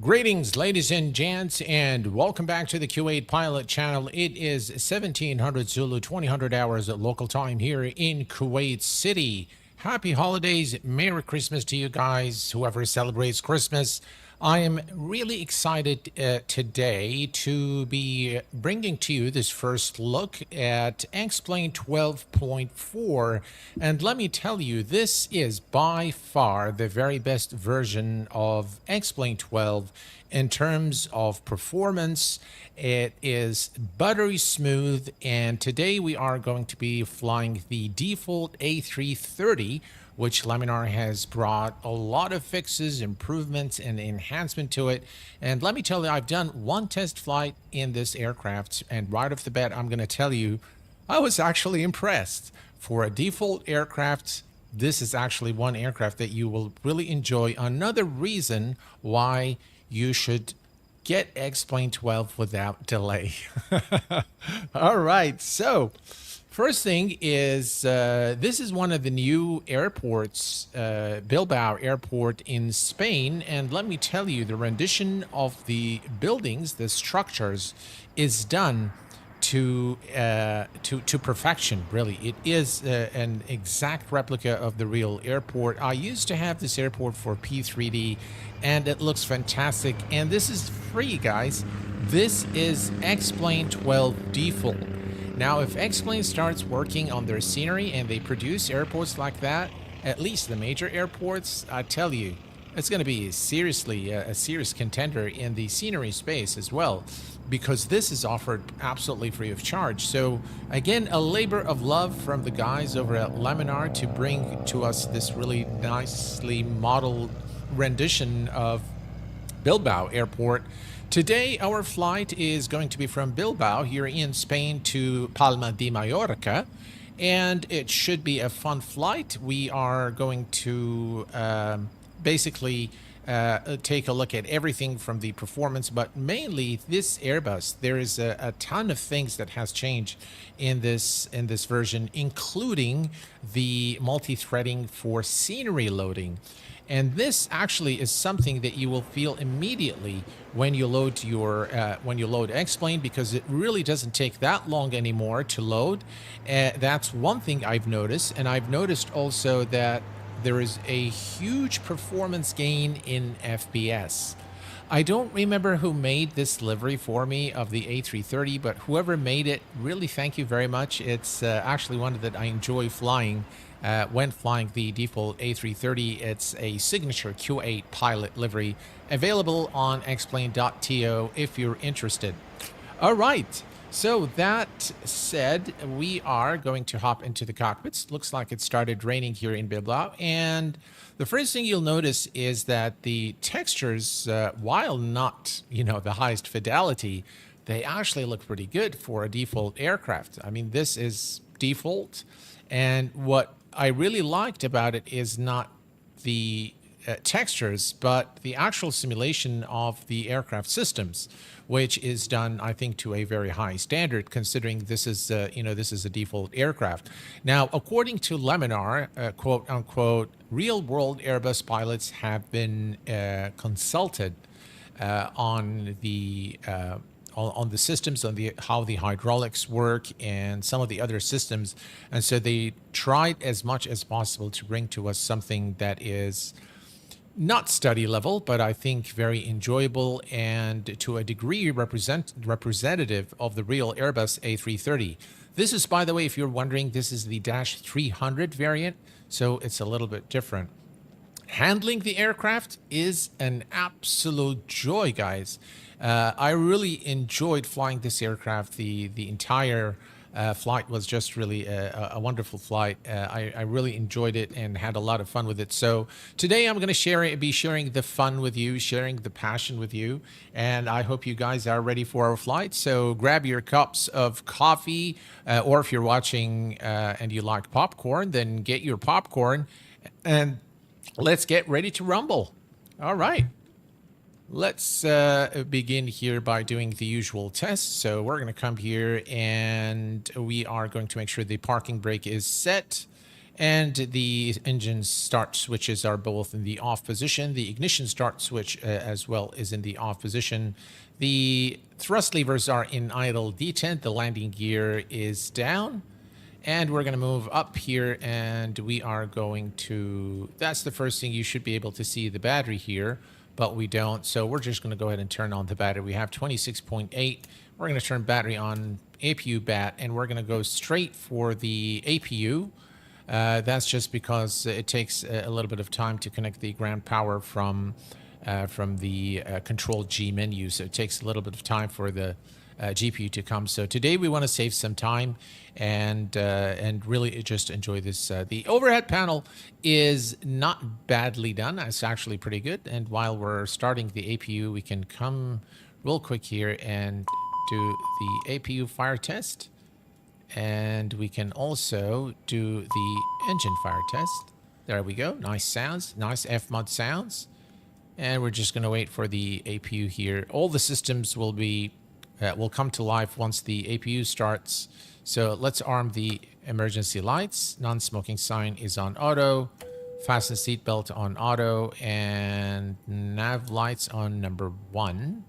Greetings, ladies and gents, and welcome back to the Q8 Pilot channel. It is 1700 Zulu, 2000 hours at local time here in Kuwait City. Happy holidays, Merry Christmas to you guys, whoever celebrates Christmas. I am really excited today to be bringing to you this first look at X-Plane 12.4, and let me tell you, this is by far the very best version of X-Plane 12 in terms of performance. It is buttery smooth, and today we are going to be flying the default A330, which Laminar has brought a lot of fixes, improvements, and enhancement to it. And let me tell you, I've done one test flight in this aircraft, and right off the bat, I'm going to tell you, I was actually impressed. For a default aircraft, this is actually one aircraft that you will really enjoy. Another reason why you should get X-Plane 12 without delay. All right, so first thing is, this is one of the new airports, Bilbao Airport in Spain, and let me tell you, the rendition of the buildings, the structures, is done to perfection. Really, it is an exact replica of the real airport. I used to have this airport for P3D, and it looks fantastic. And this is free, guys. This is X-Plane 12 default. Now, if X-Plane starts working on their scenery and they produce airports like that, at least the major airports, I tell you, it's going to be seriously a serious contender in the scenery space as well, because this is offered absolutely free of charge. So again, a labor of love from the guys over at Laminar to bring to us this really nicely modeled rendition of Bilbao Airport. Today, our flight is going to be from Bilbao here in Spain to Palma de Mallorca, and it should be a fun flight. We are going to basically take a look at everything from the performance, but mainly this Airbus. There is a ton of things that has changed in this version, including the multi-threading for scenery loading. And this actually is something that you will feel immediately when you load your X-Plane, because it really doesn't take that long anymore to load. That's one thing I've noticed, and I've noticed also that there is a huge performance gain in FPS. I don't remember who made this livery for me of the A330, but whoever made it, really thank you very much. It's actually one that I enjoy flying when flying the default A330. It's a signature Q8 pilot livery, available on xplane.to if you're interested. All right. So that said, we are going to hop into the cockpits. Looks like it started raining here in Bilbao. And the first thing you'll notice is that the textures, while not, the highest fidelity, they actually look pretty good for a default aircraft. I mean, this is default. And what I really liked about it is not the textures, but the actual simulation of the aircraft systems, which is done, I think, to a very high standard, considering this is, this is a default aircraft. Now, according to Laminar, quote unquote, real-world Airbus pilots have been consulted on the systems, on how the hydraulics work and some of the other systems, and so they tried as much as possible to bring to us something that is not study level, but I think very enjoyable and to a degree representative of the real Airbus A330. This is, by the way, if you're wondering, this is the -300 variant, so it's a little bit different. Handling the aircraft is an absolute joy, guys. I really enjoyed flying this aircraft. The entire flight was just really a wonderful flight. I really enjoyed it and had a lot of fun with it. So today I'm going to be sharing the fun with you, sharing the passion with you, and I hope you guys are ready for our flight. So grab your cups of coffee, or if you're watching and you like popcorn, then get your popcorn, and let's get ready to rumble. All right. Let's begin here by doing the usual test. So we're going to come here and we are going to make sure the parking brake is set. And the engine start switches are both in the off position. The ignition start switch as well is in the off position. The thrust levers are in idle detent. The landing gear is down. And we're going to move up here, and we are going to... That's the first thing. You should be able to see the battery here, but we don't. So we're just going to go ahead and turn on the battery. We have 26.8. We're going to turn battery on, APU bat, and we're going to go straight for the APU. That's just because it takes a little bit of time to connect the ground power from the Control G menu. So it takes a little bit of time for the GPU to come. So today we want to save some time and really just enjoy this. The overhead panel is not badly done. It's actually pretty good. And while we're starting the APU, we can come real quick here and do the APU fire test. And we can also do the engine fire test. There we go. Nice sounds. Nice F-mod sounds. And we're just going to wait for the APU here. All the systems will come to life once the APU starts. So let's arm the emergency lights. Non-smoking sign is on auto. Fasten seatbelt on auto. And nav lights on number 1.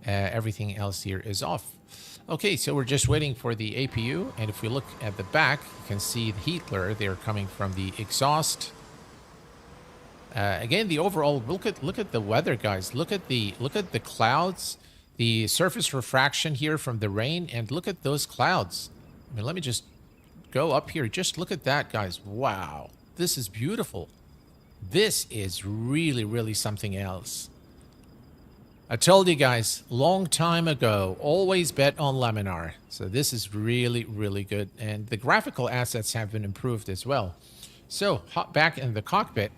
Everything else here is off. Okay, so we're just waiting for the APU, and if we look at the back, you can see the heat blur. They're coming from the exhaust. Again, the overall look at the weather, guys. Look at the clouds, the surface refraction here from the rain, and look at those clouds. I mean, let me just go up here. Just look at that, guys. Wow, this is beautiful. This is really, really something else. I told you guys, long time ago, always bet on Laminar. So this is really, really good. And the graphical assets have been improved as well. So hop back in the cockpit.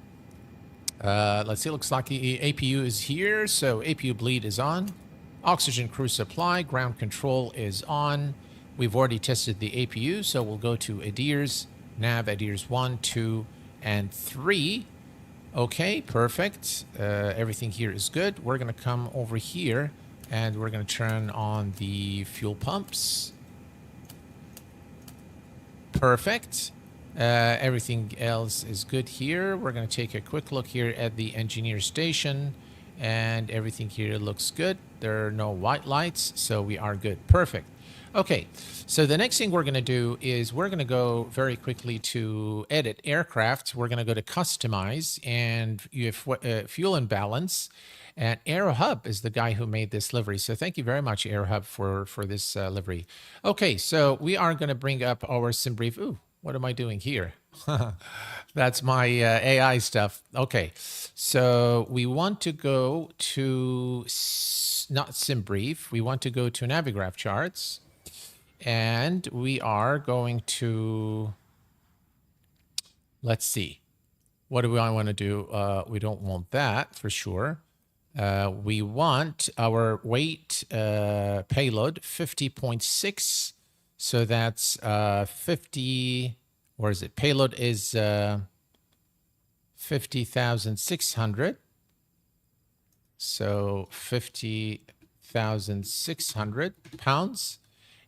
Let's see, looks like the APU is here. So APU bleed is on. Oxygen crew supply, ground control is on. We've already tested the APU, so we'll go to ADIRS, nav ADIRS 1, 2, and 3. Okay, perfect. Everything here is good. We're going to come over here and we're going to turn on the fuel pumps. Perfect. Everything else is good here. We're going to take a quick look here at the engineer station, and everything here looks good. There are no white lights, so we are good. Perfect. Okay, so the next thing we're going to do is we're going to go very quickly to edit aircraft. We're going to go to customize, and you have fuel and balance. And AeroHub is the guy who made this livery. So thank you very much, AeroHub, for this livery. Okay, so we are going to bring up our SimBrief. Ooh, what am I doing here? That's my AI stuff. Okay, so we want to go to, not SimBrief, we want to go to Navigraph charts. And we are going to, let's see, what do I want to do? We don't want that for sure. We want our weight payload 50.6. So that's 50, where is it? Payload is 50,600. So 50,600 pounds.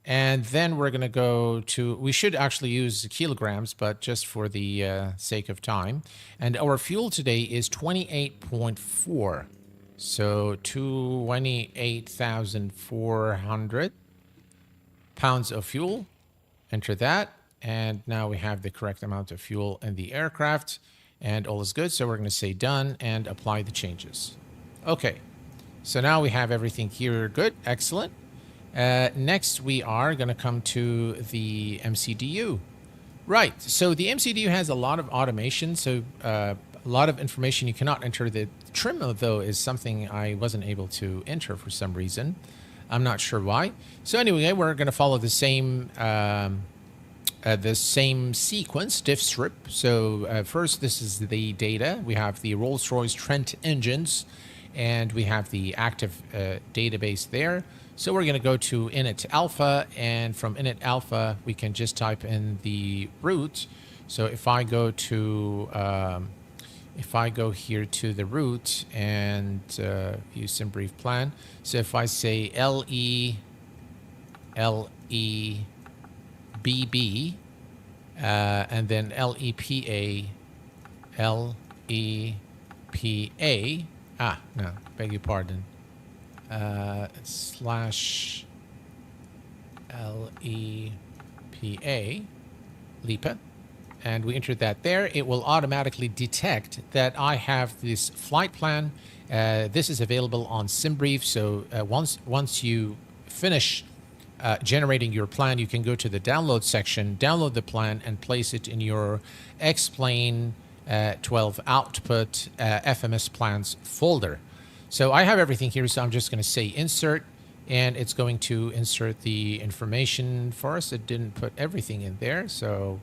And then we're going to go to, we should actually use kilograms, but just for the sake of time. And our fuel today is 28.4. So 28,400 pounds of fuel. Enter that. And now we have the correct amount of fuel in the aircraft. And all is good. So we're going to say done and apply the changes. Okay. So now we have everything here good. Excellent. Next, we are going to come to the MCDU. Right, so the MCDU has a lot of automation, so a lot of information you cannot enter. The trim, though, is something I wasn't able to enter for some reason. I'm not sure why. So anyway, we're going to follow the same sequence, diff strip. So first, this is the data. We have the Rolls-Royce Trent engines, and we have the active database there. So we're going to go to init alpha, and from init alpha, we can just type in the root. So if I go to, here to the root and use some brief plan. So if I say LEBB, and then LEPA, LEPA, no, beg your pardon, slash LEPA, LEPA, and we enter that there. It will automatically detect that I have this flight plan. This is available on SimBrief, so once you finish generating your plan, you can go to the download section, download the plan, and place it in your X-Plane 12 output FMS plans folder. So I have everything here, so I'm just going to say insert, and it's going to insert the information for us. It didn't put everything in there, so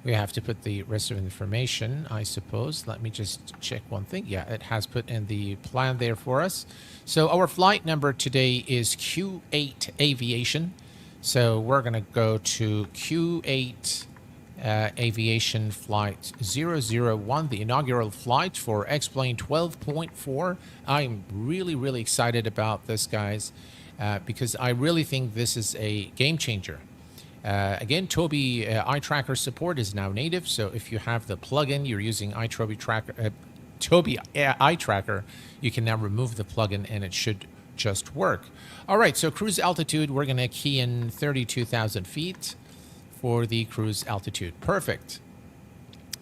we have to put the rest of the information, I suppose. Let me just check one thing. Yeah, it has put in the plan there for us. So our flight number today is Q8 Aviation. So we're going to go to Q8 Aviation Flight 001, the inaugural flight for X-Plane 12.4. I'm really, really excited about this, guys, because I really think this is a game changer. Again, Tobii Eye Tracker support is now native, so if you have the plugin, you're using Tobii Eye Tracker, you can now remove the plugin and it should just work. All right, so cruise altitude, we're going to key in 32,000 feet for the cruise altitude. Perfect.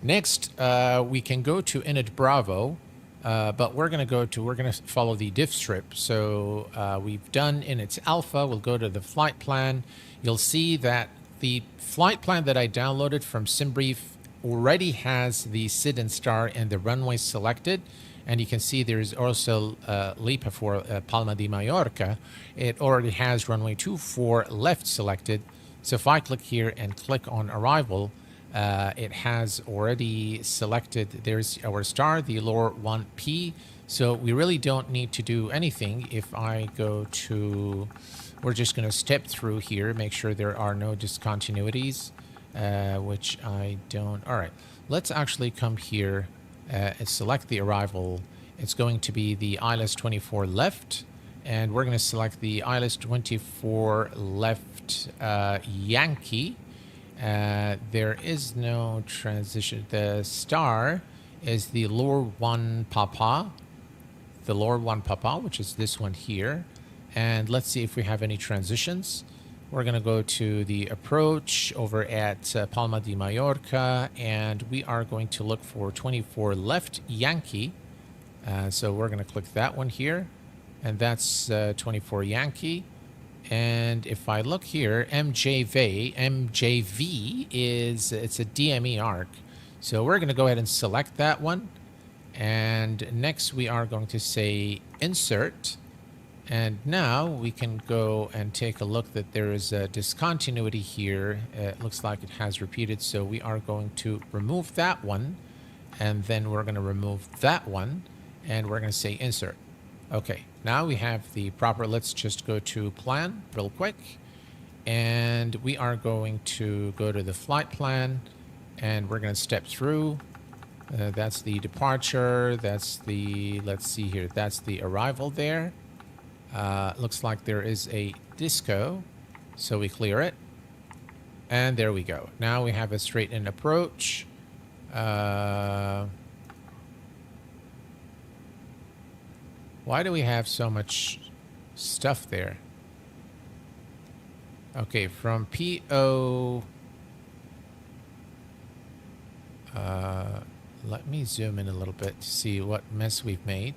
Next, we can go to Init Bravo, but we're going to follow the diff strip. So we've done Init Alpha. We'll go to the flight plan. You'll see that the flight plan that I downloaded from SimBrief already has the SID and star and the runway selected. And you can see there's also LEPA for Palma de Mallorca. It already has runway 24 left selected. So if I click here and click on arrival, it has already selected, there's our star, the lower 1P. So we really don't need to do anything. If I go to, we're just going to step through here, make sure there are no discontinuities, which I don't. All right, let's actually come here and select the arrival. It's going to be the ILS 24 left, and we're going to select the ILS 24 left Yankee. There is no transition. The star is the lower 1 Papa, which is this one here. And let's see if we have any transitions. We're going to go to the approach over at Palma de Mallorca, and we are going to look for 24 left Yankee. So we're going to click that one here, and that's 24 Yankee. And if I look here, MJV it's a DME arc. So we're going to go ahead and select that one. And next we are going to say insert. And now we can go and take a look that there is a discontinuity here. It looks like it has repeated. So we are going to remove that one. And then we're going to remove that one. And we're going to say insert. Okay, now we have the proper, let's just go to plan real quick. And we are going to go to the flight plan. And we're going to step through. That's the departure. That's the, let's see here, that's the arrival there. Looks like there is a disco, so we clear it. And there we go. Now we have a straight-in approach. Why do we have so much stuff there? Okay, from PO... let me zoom in a little bit to see what mess we've made.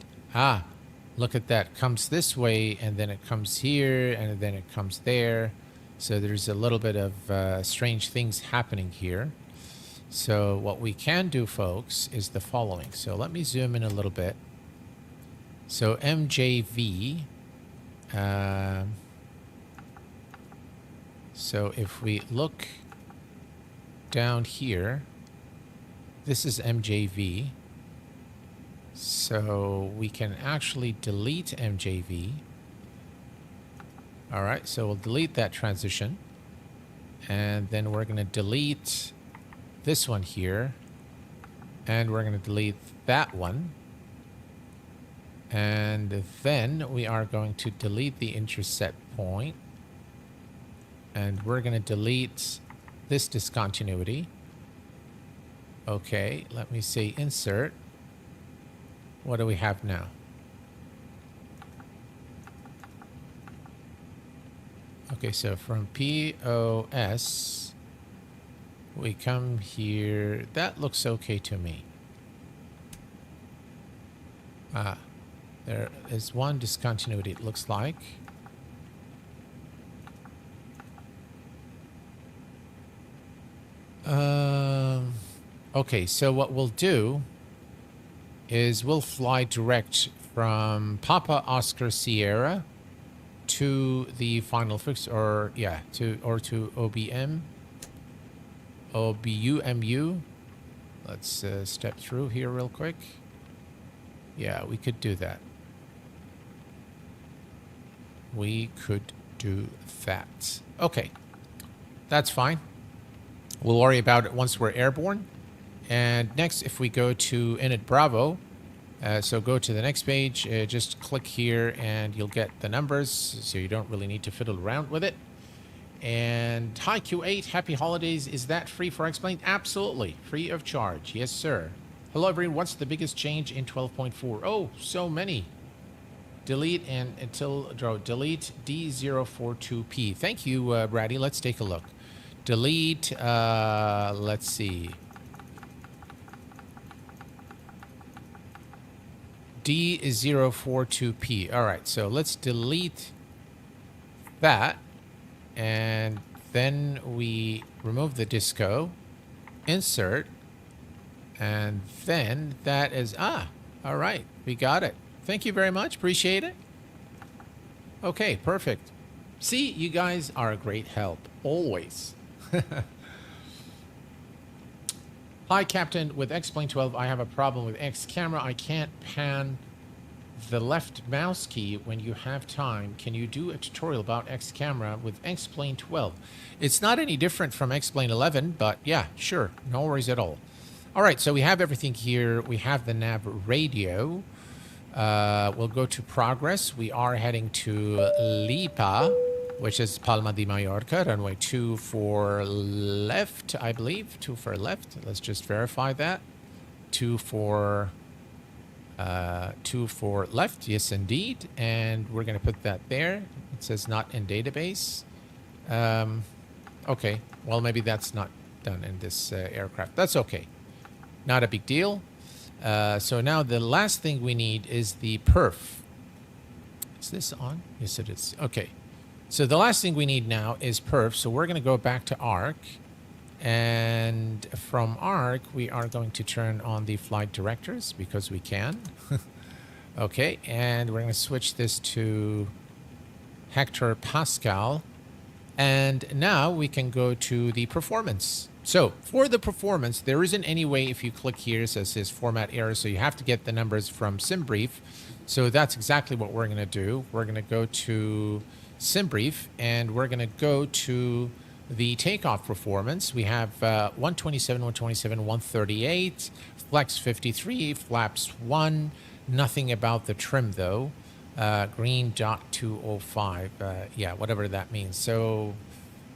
Look at that. Comes this way, and then it comes here, and then it comes there. So there's a little bit of strange things happening here. So what we can do, folks, is the following. So let me zoom in a little bit. So MJV. So if we look down here, this is MJV. So we can actually delete MJV. All right, so we'll delete that transition. And then we're going to delete this one here. And we're going to delete that one. And then we are going to delete the intercept point. And we're going to delete this discontinuity. Okay, let me see. Insert. What do we have now? Okay, so from POS, we come here. That looks okay to me. Ah, there is one discontinuity, it looks like. Okay, so what we'll do is we'll fly direct from Papa Oscar Sierra to the final fix, or yeah, to OBM, OBUMU. Let's step through here real quick. Yeah, we could do that. We could do that. Okay, that's fine. We'll worry about it once we're airborne. And next, if we go to Init Bravo, so go to the next page, just click here and you'll get the numbers, so you don't really need to fiddle around with it. And hi Q8, happy holidays. Is that free for Explained? Absolutely, free of charge. Yes, sir. Hello everyone, what's the biggest change in 12.4? Oh, so many. Delete delete D042P. Thank you, Brady. Let's take a look. Delete, let's see. D042P. All right, so let's delete that. And then we remove the disco, insert, and then that is, all right, we got it. Thank you very much, appreciate it. Okay, perfect. See, you guys are a great help, always. Hi, Captain. With X-Plane 12, I have a problem with X camera. I can't pan the left mouse key when you have time. Can you do a tutorial about X camera with X-Plane 12? It's not any different from X-Plane 11, but yeah, sure. No worries at all. All right, so we have everything here. We have the nav radio. We'll go to progress. We are heading to Lipa, which is Palma de Mallorca, runway 2 for left, I believe. 2 for left. Let's just verify that. 2 for left. Yes, indeed. And we're going to put that there. It says not in database. Okay. Well, maybe that's not done in this aircraft. That's okay. Not a big deal. So now the last thing we need is the perf. Is this on? Yes, it is. Okay. So the last thing we need now is perf. So we're going to go back to ARC. And from ARC, we are going to turn on the flight directors because we can. Okay. And we're going to switch this to Hector Pascal. And now we can go to the performance. So for the performance, there isn't any way if you click here, it says format error. So you have to get the numbers from SimBrief. So that's exactly what we're going to do. We're going to go to SimBrief and we're going to go to the takeoff performance. We have 127, 127, 138, flex 53, flaps 1. Nothing about the trim though. Green dot 205. Yeah, whatever that means. So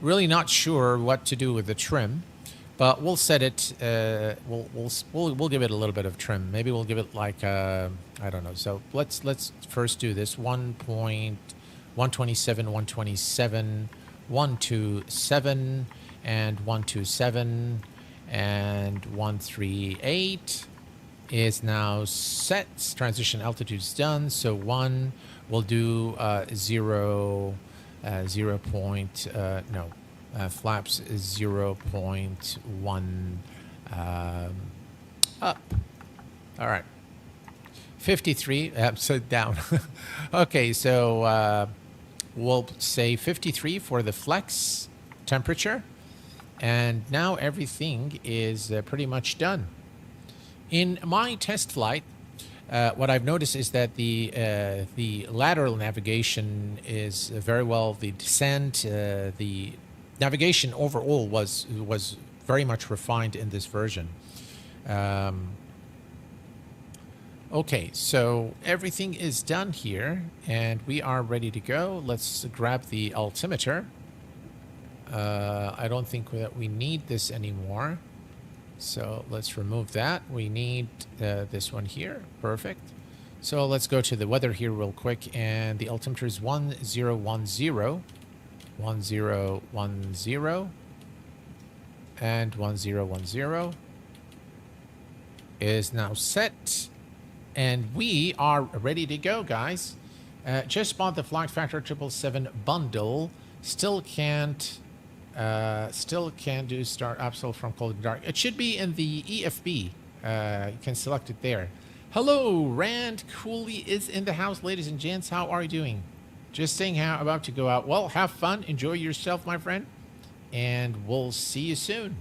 really not sure what to do with the trim. But we'll set it. We'll give it a little bit of trim. Maybe we'll give it like I don't know. So let's first do this 1.127, 127, 127, and 127, and 138 is now set. Transition altitude is done. So 1 we'll do 0 point no. Flaps is 0.1 up. All right. 53, so down. Okay, so we'll say 53 for the flex temperature. And now everything is pretty much done. In my test flight, what I've noticed is that the lateral navigation is very well. The descent, the navigation overall was very much refined in this version. Okay, so everything is done here, and we are ready to go. Let's grab the altimeter. I don't think that we need this anymore. So let's remove that. We need this one here. Perfect. So let's go to the weather here real quick. And the altimeter is 1010. 1010. And 1010 is now set. And we are ready to go, guys. Just bought the Flight Factor 777 bundle. Still can't do start absolute from cold and dark. It should be in the EFB. You can select it there. Hello, Rand Cooley is in the house, ladies and gents. How are you doing? Just saying how about to go out. Well, have fun. Enjoy yourself, my friend. And we'll see you soon.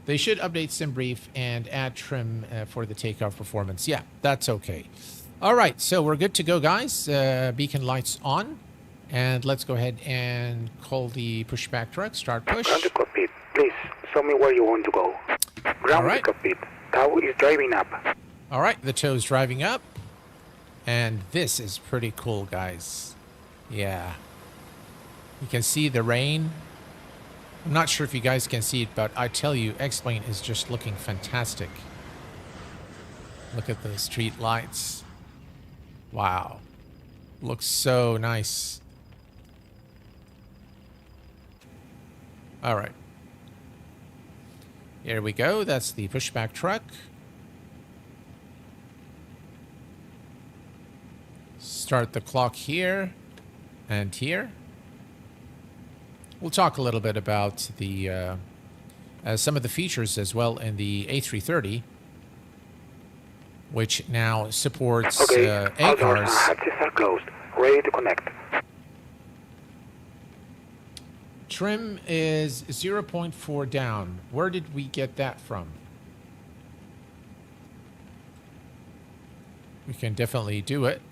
They should update SimBrief and add trim for the takeoff performance. Yeah, that's okay. All right, so we're good to go, guys. Beacon lights on. And let's go ahead and call the pushback truck. Start push. Ground to cockpit. Please, show me where you want to go. Ground to cockpit. Tow is driving up. All right, the tow's driving up. And this is pretty cool, guys. Yeah. You can see the rain. I'm not sure if you guys can see it, but I tell you, X-Plane is just looking fantastic. Look at the street lights. Wow. Looks so nice. All right. Here we go. That's the pushback truck. Start the clock here and here. We'll talk a little bit about the some of the features as well in the A330, which now supports ADIRS. Hatches are closed. Ready to connect. Trim is 0.4 down. Where did we get that from? We can definitely do it.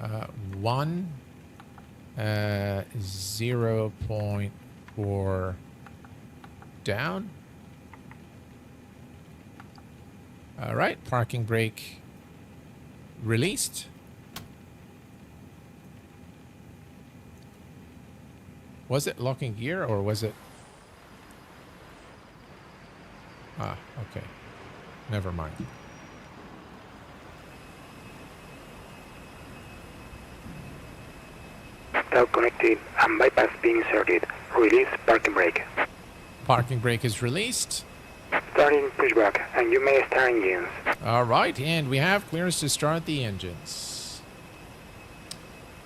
0.4 down. All right, parking brake released. Was it locking gear or was it? Ah, okay. Never mind. Tow connected and bypass being inserted. Release parking brake. Parking brake is released. Starting pushback, and you may start engines. All right, and we have clearance to start the engines.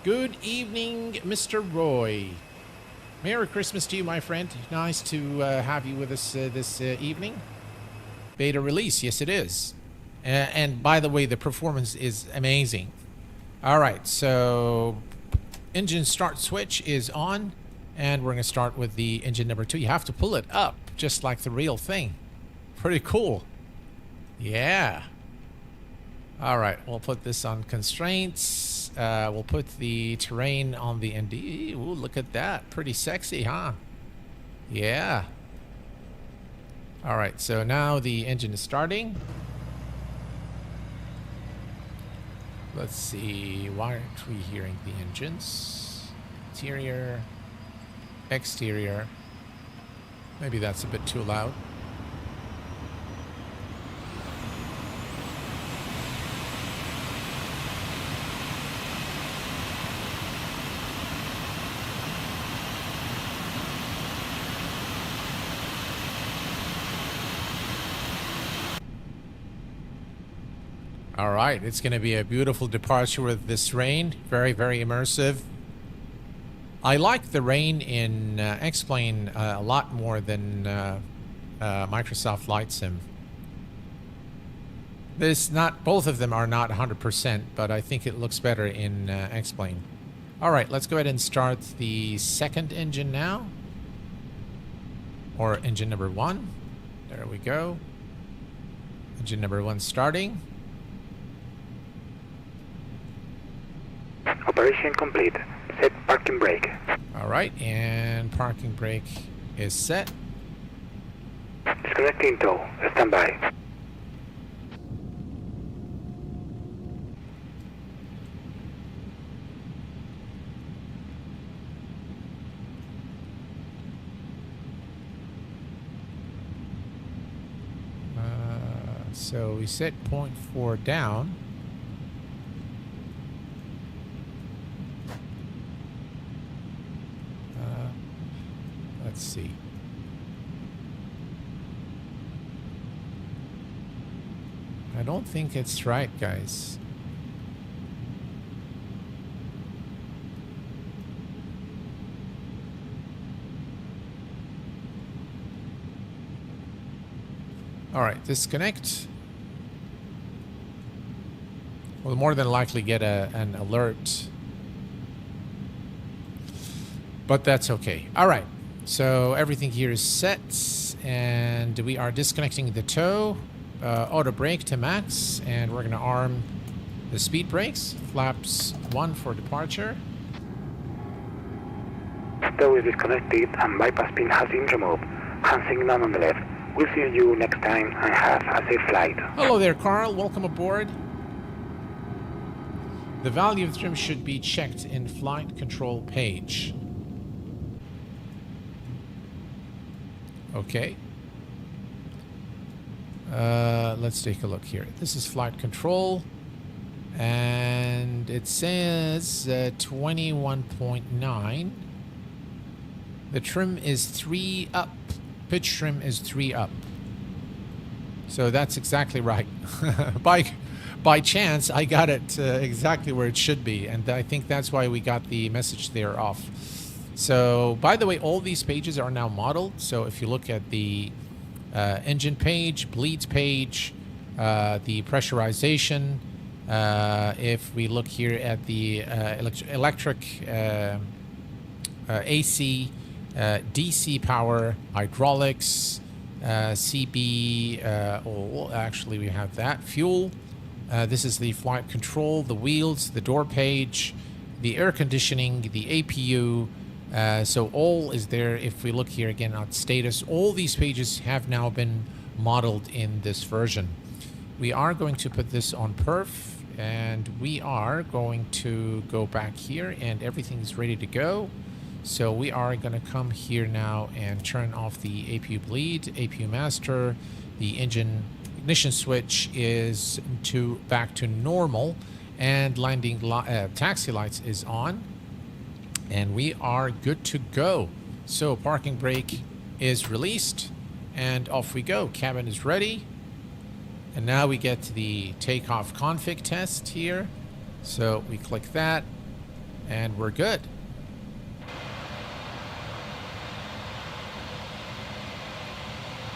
Good evening, Mr. Roy. Merry Christmas to you, my friend. Nice to have you with us this evening. Beta release, yes it is. And by the way, the performance is amazing. All right, so engine start switch is on, and we're going to start with the engine number 2. You have to pull it up, just like the real thing. Pretty cool. Yeah. All right, we'll put this on constraints. We'll put the terrain on the ND. Ooh, look at that. Pretty sexy, huh? Yeah. All right, so now the engine is starting. Let's see. Why aren't we hearing the engines? Interior, exterior. Maybe that's a bit too loud. All right, it's going to be a beautiful departure with this rain. Very, very immersive. I like the rain in X-Plane a lot more than Microsoft Flight Sim. Both of them are not 100%, but I think it looks better in X-Plane. All right, let's go ahead and start the second engine now. Or engine number 1. There we go. Engine number 1 starting. Operation complete. Set parking brake. All right, and parking brake is set. Disconnecting tow. Stand by. So we set 0.4 down. Let's see. I don't think it's right, guys. All right, disconnect. We'll more than likely get an alert, but that's okay. All right, so everything here is set, and we are disconnecting the tow, auto brake to max, and we're gonna arm the speed brakes. Flaps 1 for departure. Tow is disconnected and bypass pin has been removed. Hand signal on the left. We'll see you next time and have a safe flight. Hello there, Carl. Welcome aboard. The value of trim should be checked in flight control page. Okay. Let's take a look here. This is flight control, and it says 21.9. The trim is 3 up. Pitch trim is 3 up. So that's exactly right. By chance, I got it exactly where it should be, and I think that's why we got the message there off. So, by the way, all these pages are now modeled. So if you look at the engine page, bleeds page, the pressurization, if we look here at the electric AC, DC power, hydraulics, CB, actually we have that, fuel. This is the flight control, the wheels, the door page, the air conditioning, the APU. So all is there. If we look here again at status, all these pages have now been modeled in this version. We are going to put this on perf, and we are going to go back here, and everything is ready to go. So we are going to come here now and turn off the APU bleed, APU master. The engine ignition switch is back to normal, and landing taxi lights is on, and we are good to go. So parking brake is released, and off we go. Cabin is ready, and now we get to the takeoff config test here. So we click that, and we're good.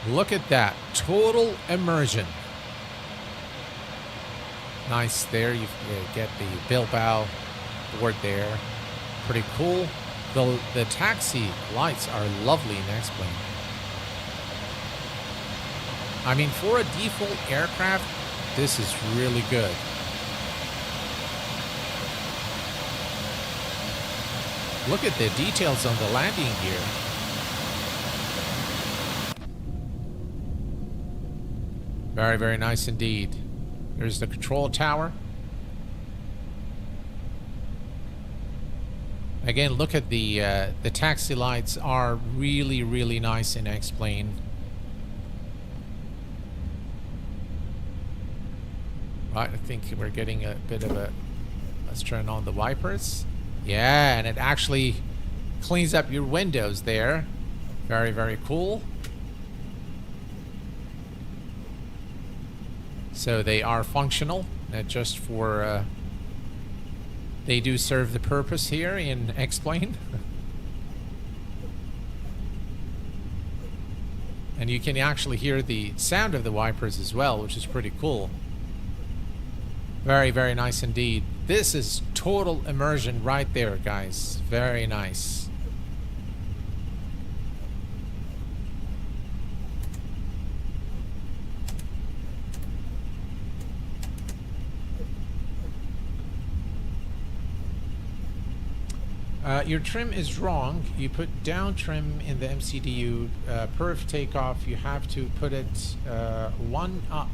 Look at that. Total immersion. Nice there. You get the Bilbao board there. Pretty cool. The taxi lights are lovely in X-Plane. I mean, for a default aircraft, this is really good. Look at the details on the landing gear. Very, very nice indeed. There's the control tower. Again, look at the taxi lights are really, really nice in X-Plane. Right, I think we're getting a bit of a... Let's turn on the wipers. Yeah, and it actually cleans up your windows there. Very, very cool. So they are functional, not just for... they do serve the purpose here in X-Plane. And you can actually hear the sound of the wipers as well, which is pretty cool. Very, very nice indeed. This is total immersion right there, guys. Very nice. Your trim is wrong. You put down trim in the MCDU. Perf takeoff, you have to put it 1 up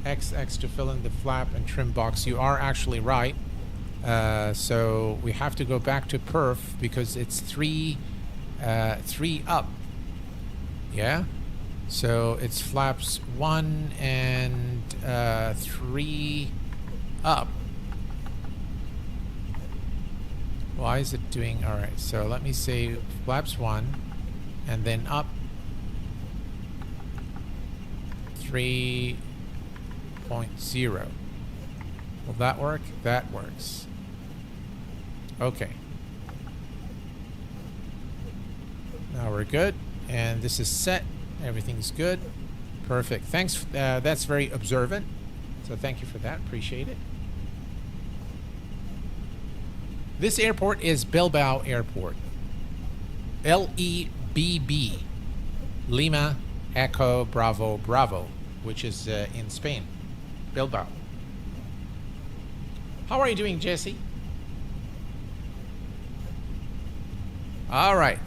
XX to fill in the flap and trim box. You are actually right. So we have to go back to perf because it's 3 up. Yeah? So it's flaps 1 and 3 up. Why is it doing? All right, so let me say flaps 1 and then up 3.0. Will that work? That works. Okay. Now we're good, and this is set. Everything's good. Perfect. Thanks. That's very observant. So thank you for that. Appreciate it. This airport is Bilbao Airport. LEBB. Lima Echo Bravo Bravo, which is in Spain. Bilbao. How are you doing, Jesse? All right.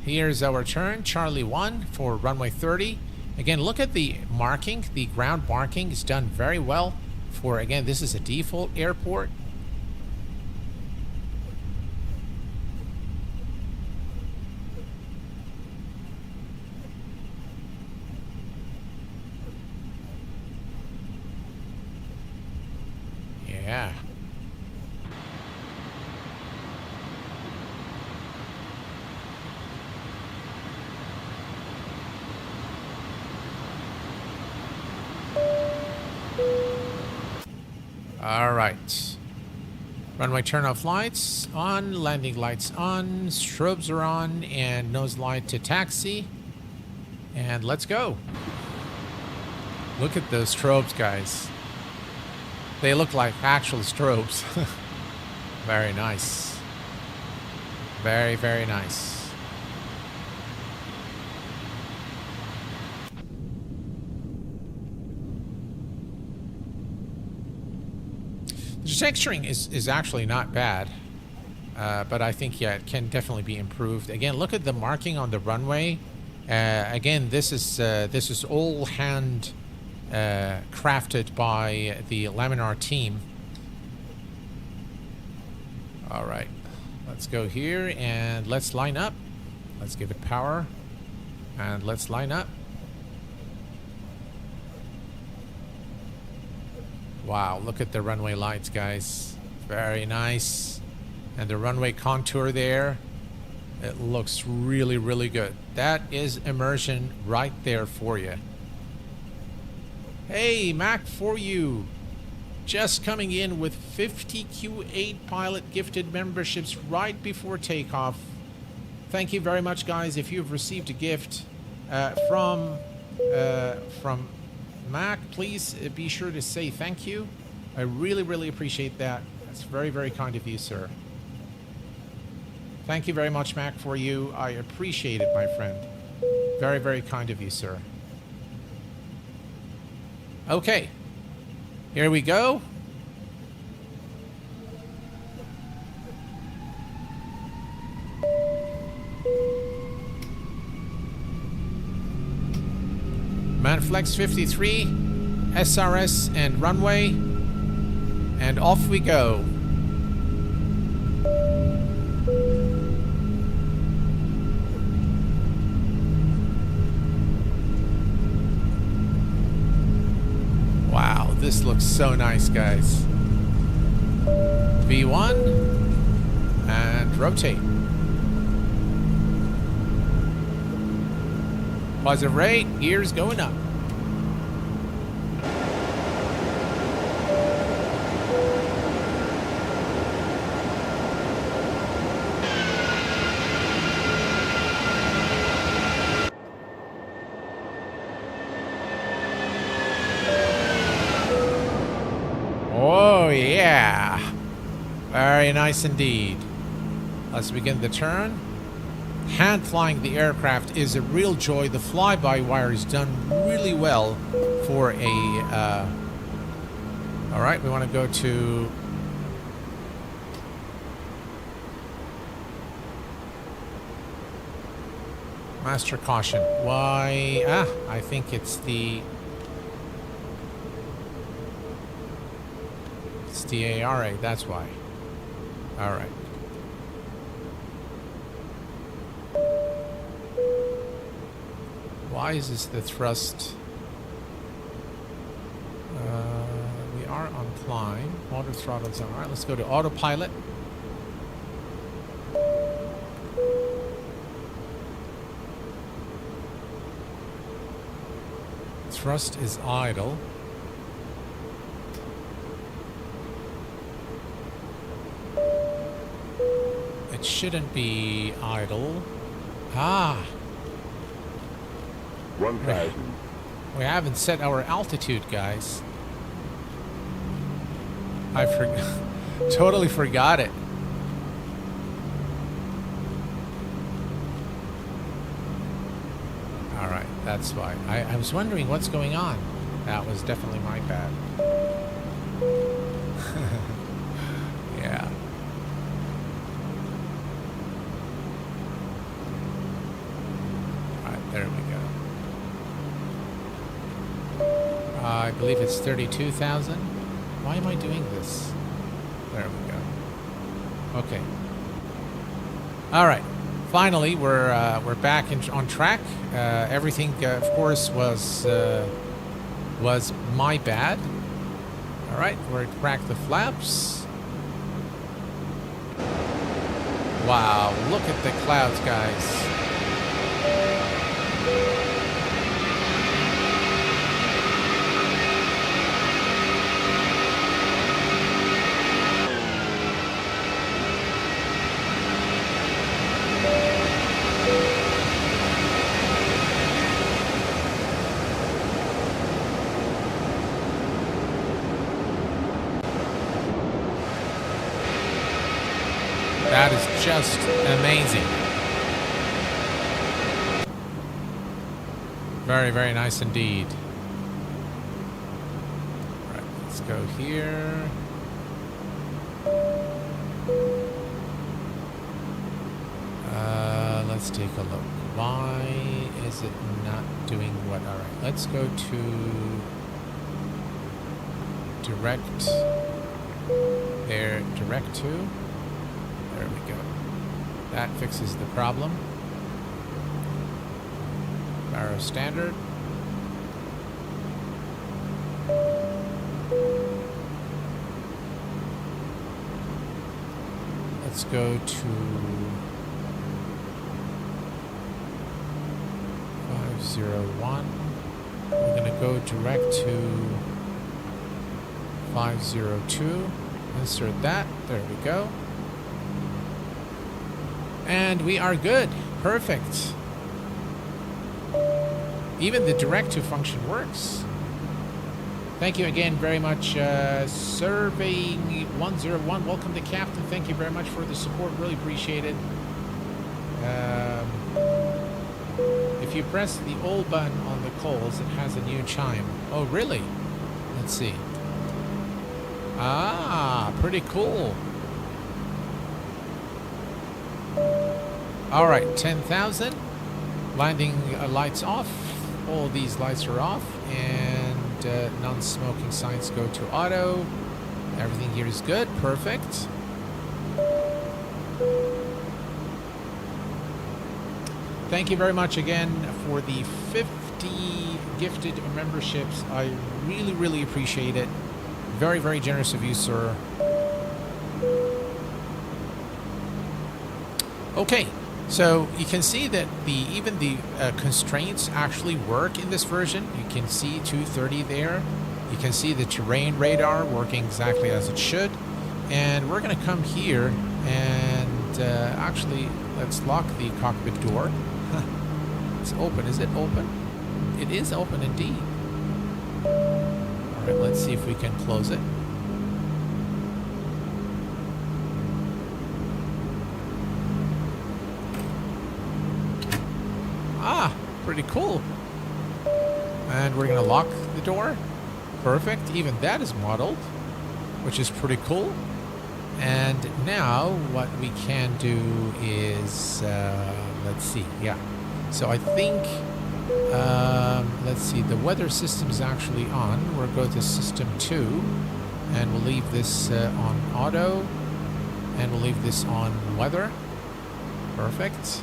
Here's our turn. Charlie 1 for runway 30. Again, look at the marking. The ground marking is done very well for, again, this is a default airport. Yeah. All right. Runway turnoff lights on, landing lights on, strobes are on, and nose light to taxi. And let's go. Look at those strobes, guys. They look like actual strobes. Very nice. Very, very nice. The texturing is actually not bad, but I think, yeah, it can definitely be improved. Again, look at the marking on the runway. Again, this is all hand crafted by the Laminar team. All right, let's go here and let's line up. Let's give it power and let's line up. Wow, look at the runway lights, guys. Very nice. And the runway contour there, it looks really, really good. That is immersion right there for you. Hey, Mac, for you. Just coming in with 50 Q8 pilot gifted memberships right before takeoff. Thank you very much, guys. If you've received a gift from Mac, please be sure to say thank you. I really, really appreciate that. That's very, very kind of you, sir. Thank you very much, Mac, for you. I appreciate it, my friend. Very, very kind of you, sir. Okay. Here we go. Manflex 53, SRS and runway, and off we go. Wow, this looks so nice, guys. V1 and rotate. Positive rate, gears going up. Oh yeah, very nice indeed. Let's begin the turn. Hand flying the aircraft is a real joy. The fly-by-wire is done really well for a... all right, we want to go to... Master caution. Why? I think it's the... It's the ARA, that's why. All right. Why is this the thrust? We are on climb. Motor throttles on. All right, let's go to autopilot. Thrust is idle. It shouldn't be idle. Ah! 1,000. We haven't set our altitude, guys. I totally forgot it. Alright, that's why. I was wondering what's going on. That was definitely my bad. Yeah. Alright, there we go. I believe it's 32,000. Why am I doing this? There we go. Okay. All right. Finally, we're back on track. Everything, of course, was my bad. All right, we're crack the flaps. Wow, look at the clouds, guys. That is just amazing. Very, very nice indeed. All right, let's go here. Let's take a look. Why is it not doing what? All right, let's go to direct. There, direct to. There we go. That fixes the problem. Barrow standard. Let's go to 501. We're going to go direct to 502. Insert that. There we go. And we are good. Perfect. Even the direct to function works. Thank you again very much, Surveying 101. Welcome to Captain. Thank you very much for the support. Really appreciate it. If you press the old button on the coals, it has a new chime. Oh, really? Let's see. Ah, pretty cool. All right, 10,000. Landing lights off. All these lights are off, and non-smoking signs go to auto. Everything here is good. Perfect. Thank you very much again for the 50 gifted memberships. I really, really appreciate it. Very, very generous of you, sir. Okay. So you can see that even the constraints actually work in this version. You can see 230 there. You can see the terrain radar working exactly as it should. And we're going to come here and actually let's lock the cockpit door. It's open. Is it open? It is open indeed. All right, let's see if we can close it. Ah, pretty cool. And we're going to lock the door. Perfect. Even that is modeled, which is pretty cool. And now what we can do is, let's see. Yeah. So I think, let's see, the weather system is actually on. We'll go to system 2 and we'll leave this on auto and we'll leave this on weather. Perfect.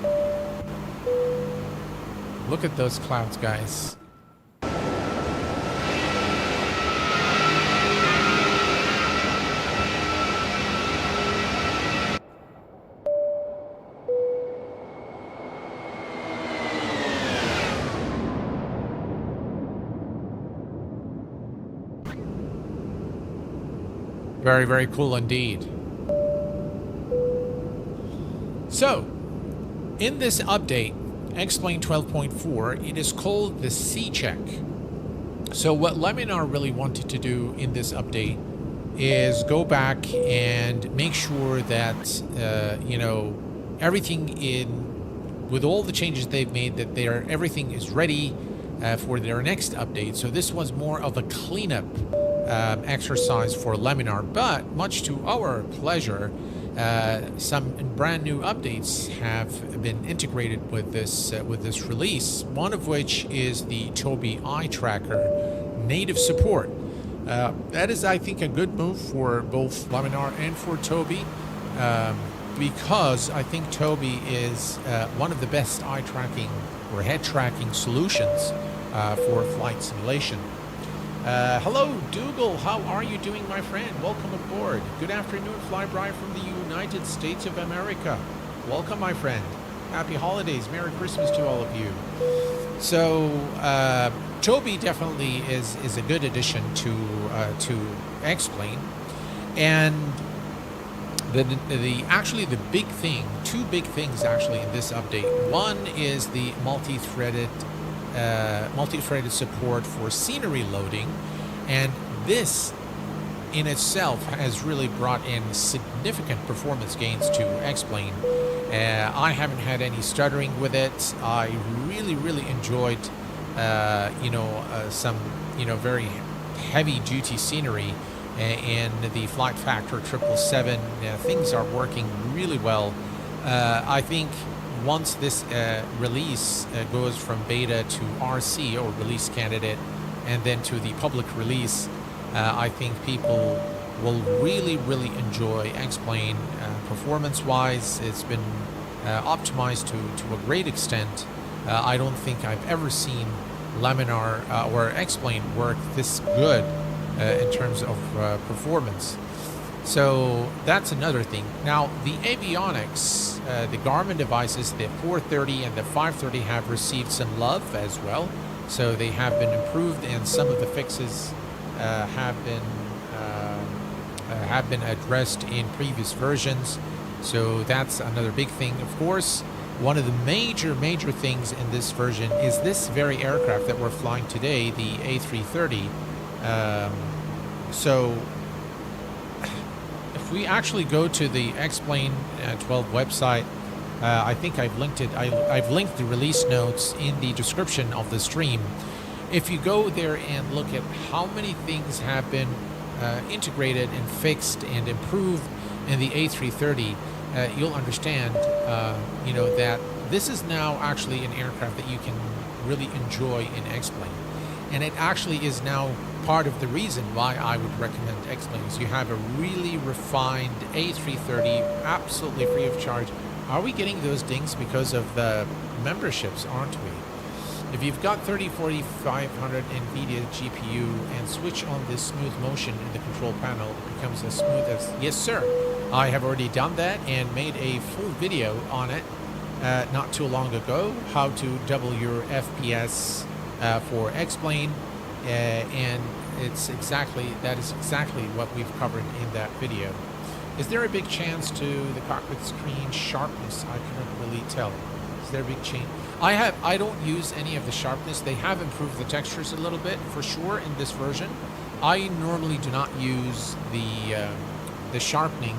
Look at those clouds, guys. Very, very cool indeed. So, in this update, X-Plane 12.4, it is called the C-Check. So what Laminar really wanted to do in this update is go back and make sure that, you know, everything with all the changes they've made, that everything is ready for their next update. So this was more of a cleanup exercise for Laminar, but much to our pleasure, some brand new updates have been integrated with this release. One of which is the Tobii Eye Tracker native support. That is, I think, a good move for both Laminar and for Tobii, because I think Tobii is one of the best eye tracking or head tracking solutions for flight simulation. Hello, Dougal. How are you doing, my friend? Welcome aboard. Good afternoon, Flyby from the United States of America. Welcome, my friend. Happy holidays. Merry Christmas to all of you. So, Tobii definitely is a good addition to X-Plane, and actually the big thing, two big things actually in this update. One is the multi-threaded support for scenery loading, and this in itself has really brought in significant performance gains to X-Plane. I haven't had any stuttering with it. I really enjoyed some very heavy duty scenery, and the flight factor 777. Things are working really well. I think once this release goes from beta to RC, or release candidate, and then to the public release, I think people will really enjoy X-Plane. Performance-wise, it's been optimized to a great extent. I don't think I've ever seen Laminar or X-Plane work this good in terms of performance. So that's another thing. Now, the avionics, the Garmin devices, the 430 and the 530 have received some love as well. So they have been improved, and some of the fixes have been addressed in previous versions. So that's another big thing. Of course, one of the major things in this version is this very aircraft that we're flying today, the A330. So if we actually go to the X-Plane 12 website, I think I've linked it. I've linked the release notes in the description of the stream. If you go there and look at how many things have been integrated and fixed and improved in the A330, you'll understand, that this is now actually an aircraft that you can really enjoy in X-Plane. And it actually is now part of the reason why I would recommend X-Plane. Is you have a really refined A330, absolutely free of charge. Are we getting those dings because of the memberships, aren't we? If you've got 3040-500 NVIDIA GPU and switch on this smooth motion in the control panel, it becomes as smooth as... Yes, sir. I have already done that and made a full video on it not too long ago, how to double your FPS for X-Plane, and that is exactly what we've covered in that video. Is there a big chance to the cockpit screen sharpness? I couldn't really tell. Is there a big change? I don't use any of the sharpness. They have improved the textures a little bit for sure in this version. I normally do not use the sharpening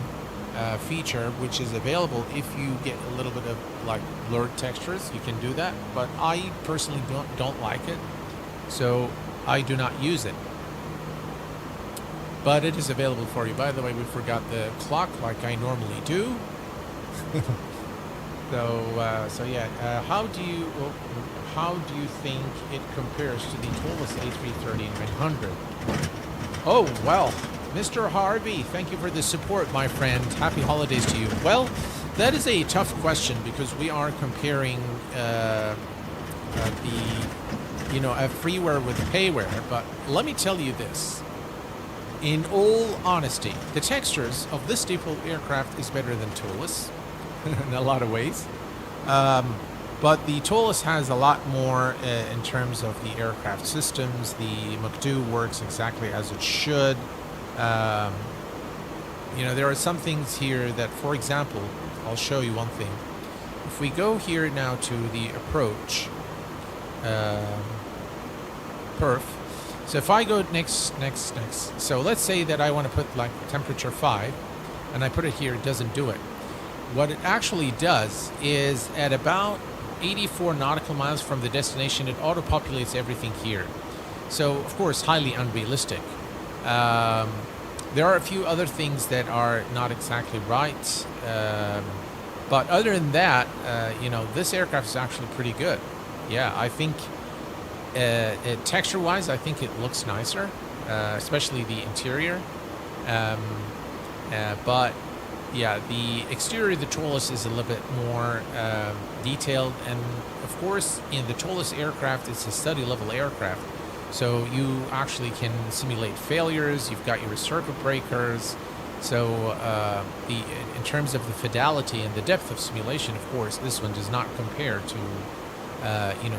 feature, which is available if you get a little bit of like blurred textures. You can do that, but I personally don't like it, so I do not use it. But it is available for you. By the way, we forgot the clock like I normally do. So yeah, how do you think it compares to the tallest A330-900? Oh well, Mr. Harvey, thank you for the support, my friend. Happy holidays to you. Well, that is a tough question because we are comparing a freeware with payware. But let me tell you this. In all honesty, the textures of this default aircraft is better than toolless in a lot of ways. But the toolless has a lot more in terms of the aircraft systems. The MCDU works exactly as it should. There are some things here that, for example, I'll show you one thing. If we go here now to the approach perf, so if I go next, so let's say that I want to put like temperature 5, and I put it here, it doesn't do it. What it actually does is at about 84 nautical miles from the destination, it auto-populates everything here. So, of course, highly unrealistic. There are a few other things that are not exactly right. But other than that, this aircraft is actually pretty good. Yeah, I think texture-wise, I think it looks nicer, especially the interior. But yeah, the exterior of the toolless is a little bit more detailed, and of course, in the toolless aircraft, it's a study-level aircraft, so you actually can simulate failures. You've got your circuit breakers. So in terms of the fidelity and the depth of simulation, of course, this one does not compare to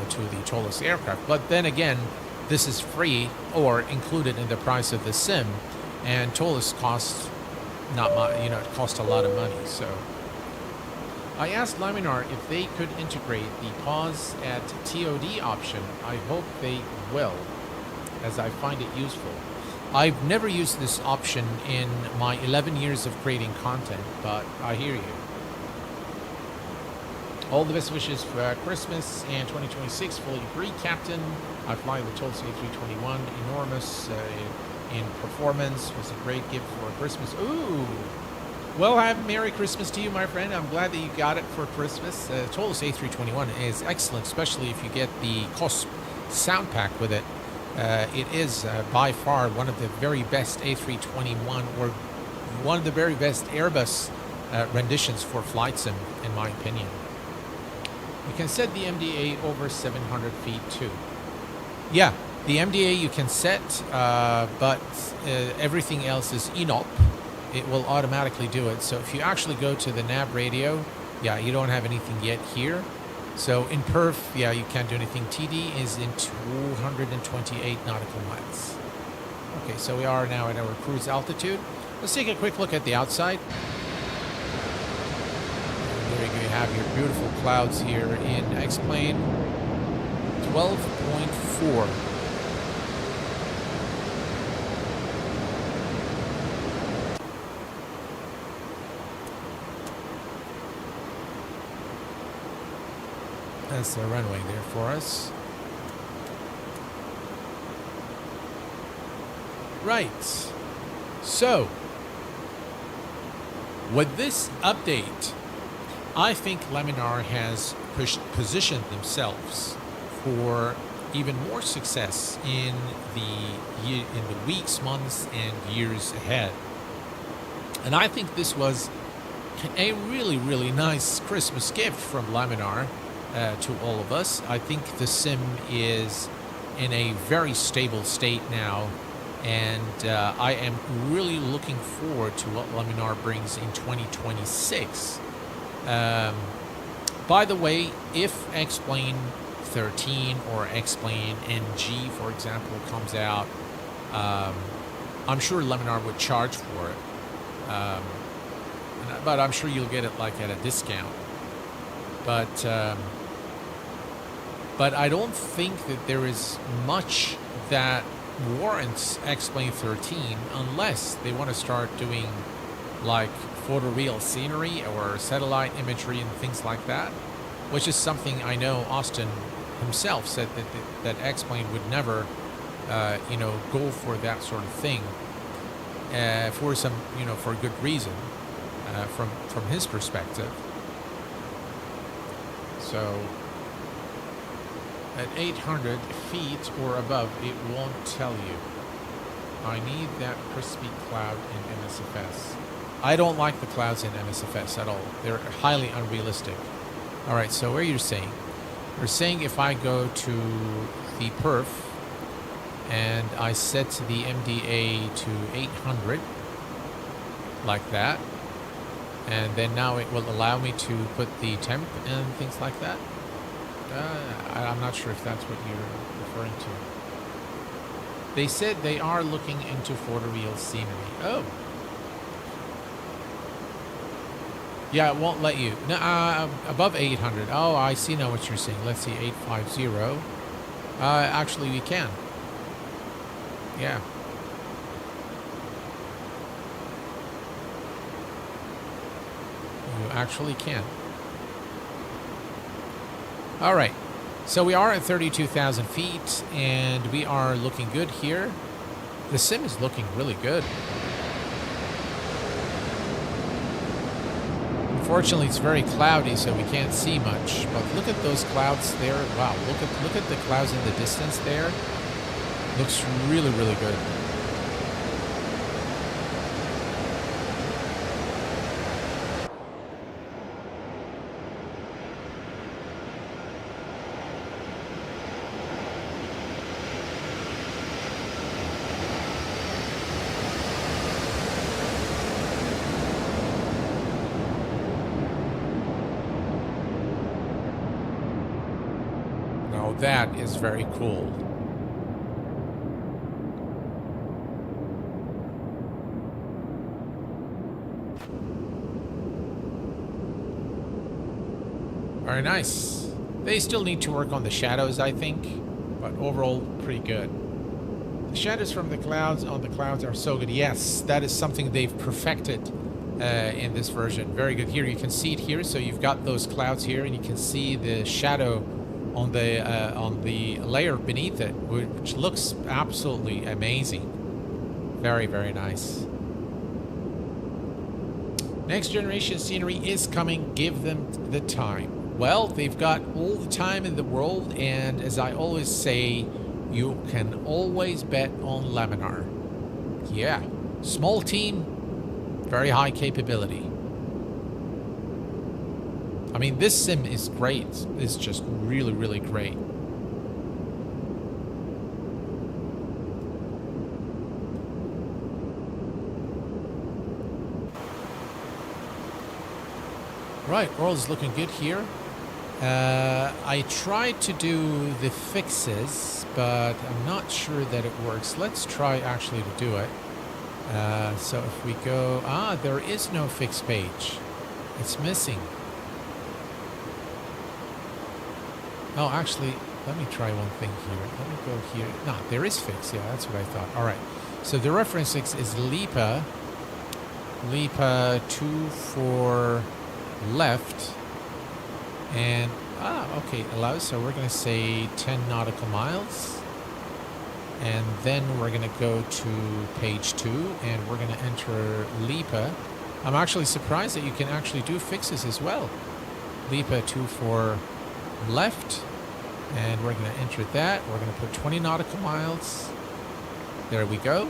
to the toolless aircraft. But then again, this is free or included in the price of the sim, and toolless costs not much. It costs a lot of money. So I asked Laminar if they could integrate the pause at TOD option. I hope they will, as I find it useful. I've never used this option in my 11 years of creating content, but I hear you. All the best wishes for Christmas and 2026. Fully agree, Captain. I fly the Tobii A321. Enormous in performance. Was a great gift for Christmas. Ooh. Well, have Merry Christmas to you, my friend. I'm glad that you got it for Christmas. Tobii A321 is excellent, especially if you get the COS sound pack with it. It is by far one of the very best A321, or one of the very best Airbus renditions for flight sim, in my opinion. You can set the MDA over 700 feet too. Yeah, the MDA you can set, but everything else is ENOP. It will automatically do it. So if you actually go to the nav radio, yeah, you don't have anything yet here. So in perf, yeah, you can't do anything. TD is in 228 nautical miles. Okay, so we are now at our cruise altitude. Let's take a quick look at the outside. There you go, you have your beautiful clouds here in X-Plane. 12.4. That's the runway there for us. Right. So, with this update, I think Laminar has positioned themselves for even more success in the weeks, months, and years ahead. And I think this was a really, really nice Christmas gift from Laminar. To all of us. I think the sim is in a very stable state now, and I am really looking forward to what Laminar brings in 2026. By the way, if X-Plane 13 or X-Plane NG, for example, comes out, I'm sure Laminar would charge for it, but I'm sure you'll get it like at a discount. But I don't think that there is much that warrants X-Plane 13 unless they want to start doing like photoreal scenery or satellite imagery and things like that, which is something I know Austin himself said that X-Plane would never, go for that sort of thing for some, for good reason from his perspective. So at 800 feet or above, it won't tell you. I need that crispy cloud in MSFS. I don't like the clouds in MSFS at all. They're highly unrealistic. All right, so where you're saying, They're saying if I go to the perf and I set the MDA to 800, like that, and then now it will allow me to put the temp and things like that. I'm not sure if that's what you're referring to. They said they are looking into photoreal scenery. Oh. Yeah, it won't let you. No, above 800. Oh, I see now what you're saying. Let's see, 850. Actually, we can. Yeah. You actually can. All right. So we are at 32,000 feet, and we are looking good here. The sim is looking really good. Unfortunately, it's very cloudy, so we can't see much. But look at those clouds there. Wow, look at the clouds in the distance there. Looks really, really good. Now that is very cool. Very nice. They still need to work on the shadows, I think, but overall, pretty good. The shadows from the clouds on the clouds are so good. Yes, that is something they've perfected in this version. Very good. Here, you can see it here. So you've got those clouds here, and you can see the shadow on the layer beneath it, which looks absolutely amazing. Very, very nice. Next generation scenery is coming. Give them the time. Well, they've got all the time in the world, and as I always say, you can always bet on Laminar. Yeah, small team, very high capability. I mean, this sim is great. It's just really, really great. Right, world is looking good here. I tried to do the fixes, but I'm not sure that it works. Let's try actually to do it. So if we go... there is no fix page. It's missing. Oh, actually, let me try one thing here. Let me go here. No, there is fix. Yeah, that's what I thought. All right. So the reference fix is LIPA. LIPA 24 left. And, okay, allows. So we're going to say 10 nautical miles. And then we're going to go to page 2, and we're going to enter LIPA. I'm actually surprised that you can actually do fixes as well. LIPA 24 left. And we're going to enter that. We're going to put 20 nautical miles. There we go.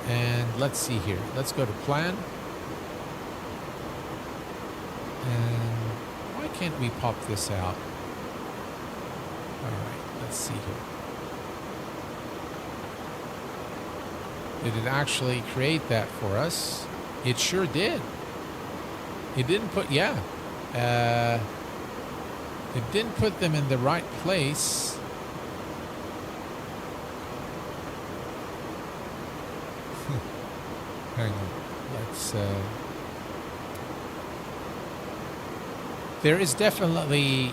And let's see here. Let's go to plan. And why can't we pop this out? All right, let's see here. Did it actually create that for us? It sure did. It didn't put, yeah. It didn't put them in the right place. Hang on. Let's... There is definitely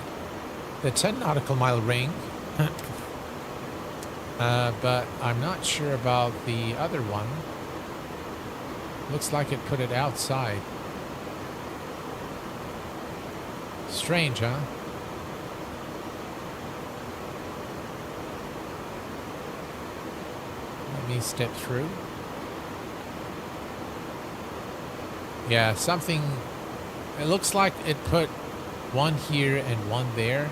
the 10 nautical mile ring. But I'm not sure about the other one. Looks like it put it outside. Strange, huh? Let me step through. Yeah, something... It looks like it put one here and one there.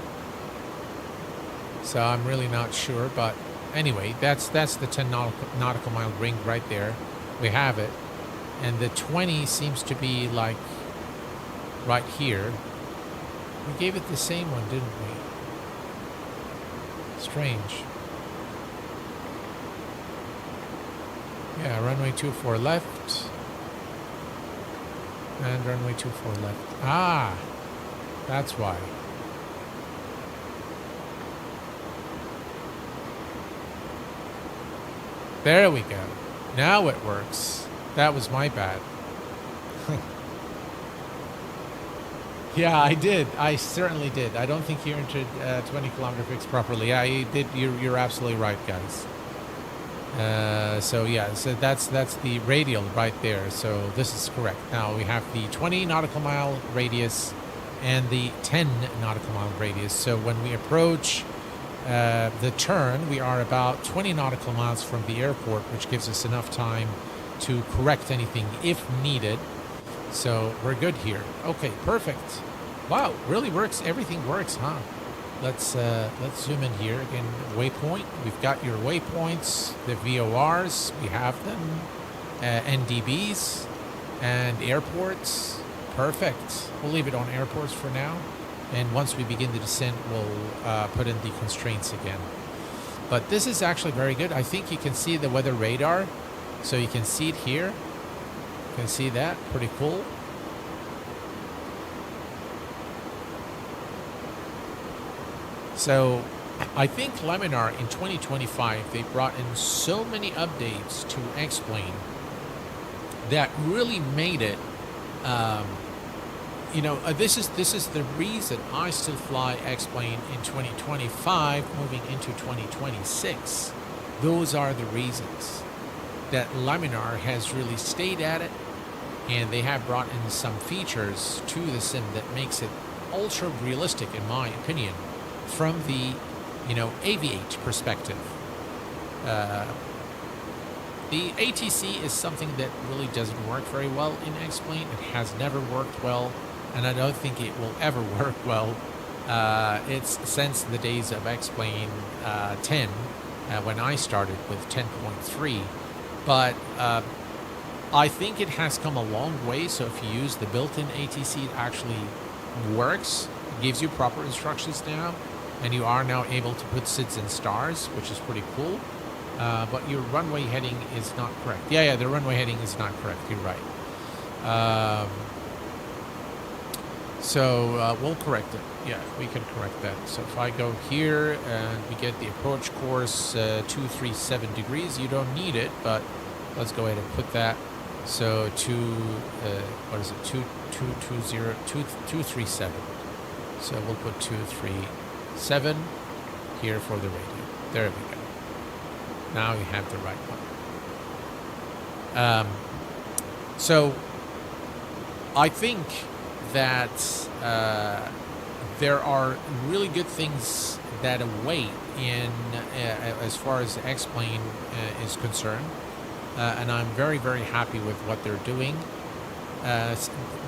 So I'm really not sure, but anyway, that's the 10 nautical mile ring right there. We have it. And the 20 seems to be like right here. We gave it the same one, didn't we? Strange. Yeah, runway 24 left. And runway 24 left. Ah, that's why. There we go. Now it works. That was my bad. Yeah, I did. I certainly did. I don't think you entered 20 kilometer fix properly. Yeah, you did. You're absolutely right, guys. So yeah, so that's the radial right there. So this is correct. Now we have the 20 nautical mile radius and the 10 nautical mile radius. So when we approach the turn, we are about 20 nautical miles from the airport, which gives us enough time to correct anything if needed. So we're good here. Okay, perfect. Wow, really works. Everything works, huh? Let's zoom in here again. Waypoint. We've got your waypoints, the VORs. We have them. NDBs and airports. Perfect. We'll leave it on airports for now. And once we begin the descent, we'll put in the constraints again. But this is actually very good. I think you can see the weather radar. So you can see it here. You can see that. Pretty cool. So I think Laminar in 2025, they brought in so many updates to X-Plane that really made it, this is the reason I still fly X-Plane in 2025 moving into 2026. Those are the reasons that Laminar has really stayed at it, and they have brought in some features to the sim that makes it ultra realistic, in my opinion, from the, aviate perspective. The ATC is something that really doesn't work very well in X-Plane. It has never worked well, and I don't think it will ever work well. It's since the days of X-Plane 10, when I started with 10.3. But I think it has come a long way. So if you use the built-in ATC, it actually works. It gives you proper instructions now, and you are now able to put SIDS and stars, which is pretty cool. But your runway heading is not correct. Yeah, the runway heading is not correct. You're right. So we'll correct it. Yeah, we can correct that. So if I go here and we get the approach course 237 degrees, you don't need it, but let's go ahead and put that. So 237. So we'll put 237 here for the radio. There we go. Now we have the right one. So I think that there are really good things that await in as far as X-Plane is concerned, and I'm very, very happy with what they're doing.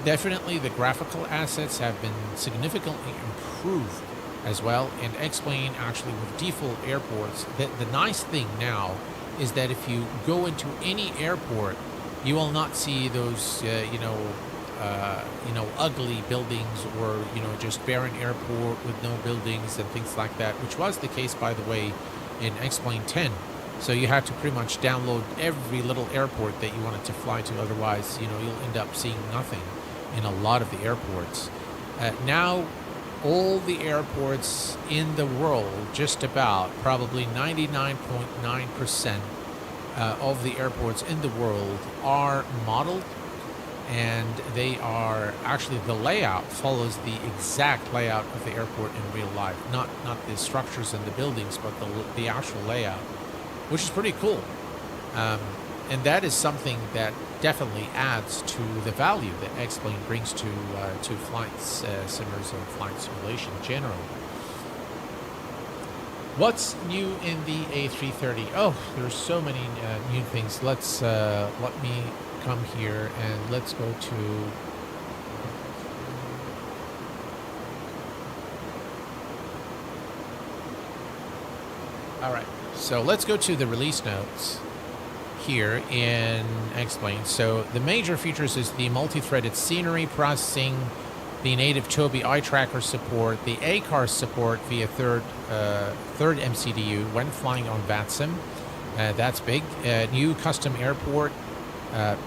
Definitely the graphical assets have been significantly improved as well, and X-Plane actually with default airports. The nice thing now is that if you go into any airport, you will not see those ugly buildings, or just barren airport with no buildings and things like that, which was the case, by the way, in X-Plane 10. So you had to pretty much download every little airport that you wanted to fly to, otherwise you'll end up seeing nothing in a lot of the airports. Now all the airports in the world, just about, probably 99.9% of the airports in the world are modeled, and they are actually, the layout follows the exact layout of the airport in real life, not the structures and the buildings, but the actual layout, which is pretty cool. And that is something that definitely adds to the value that X-Plane brings to flight simmers and flight simulation generally. What's new in the A330? Oh, there's so many new things. Let me come here and let's go to all right, so let's go to the release notes here in X-Plane. So the major features is the multi-threaded scenery processing, the native Tobii Eye Tracker support, the ADIRS support via third MCDU when flying on VATSIM. That's big. New custom airport,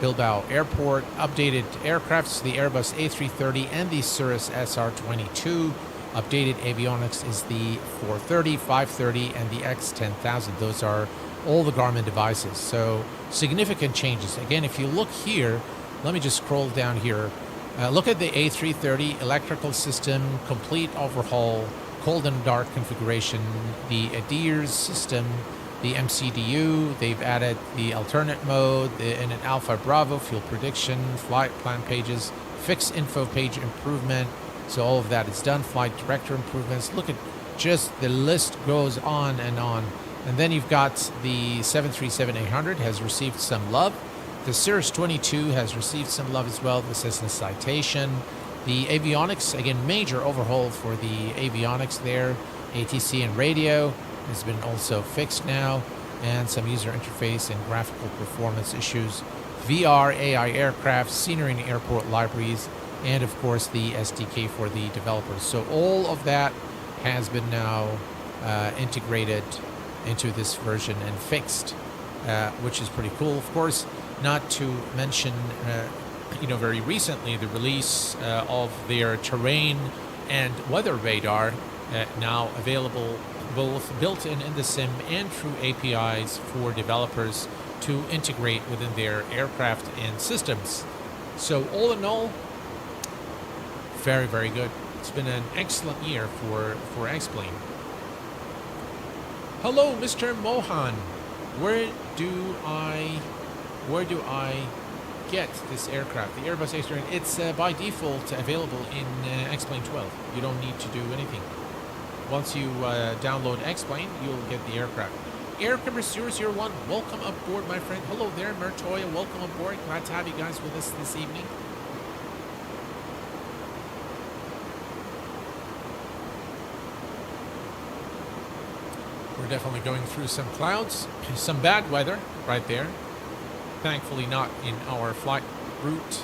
Bilbao Airport, updated aircrafts, the Airbus A330 and the Cirrus SR22. Updated avionics is the 430, 530, and the X10000. Those are all the Garmin devices. So significant changes. Again, if you look here, let me just scroll down here. Look at the A330 electrical system, complete overhaul, cold and dark configuration, the ADIRS system, the MCDU. They've added the alternate mode in an Alpha Bravo, fuel prediction, flight plan pages, fixed info page improvement. So all of that is done. Flight director improvements. Look at just the list goes on. And then you've got the 737-800 has received some love. The Cirrus 22 has received some love as well. This is a citation. The avionics, again, major overhaul for the avionics there. ATC and radio has been also fixed now. And some user interface and graphical performance issues. VR, AI aircraft, scenery and airport libraries, and of course the SDK for the developers. So all of that has been now integrated into this version and fixed, which is pretty cool. Of course, not to mention, very recently the release of their terrain and weather radar, now available both built-in in the sim and through APIs for developers to integrate within their aircraft and systems. So all in all, very, very good. It's been an excellent year for X-Plane. Hello, Mr. Mohan. Where do I get this aircraft? The Airbus A330. It's by default available in X-Plane 12. You don't need to do anything. Once you download X-Plane, you'll get the aircraft. Air Camera 001, welcome aboard, my friend. Hello there, Mertoya. Welcome aboard. Glad to have you guys with us this evening. We're definitely going through some clouds, some bad weather right there. Thankfully not in our flight route.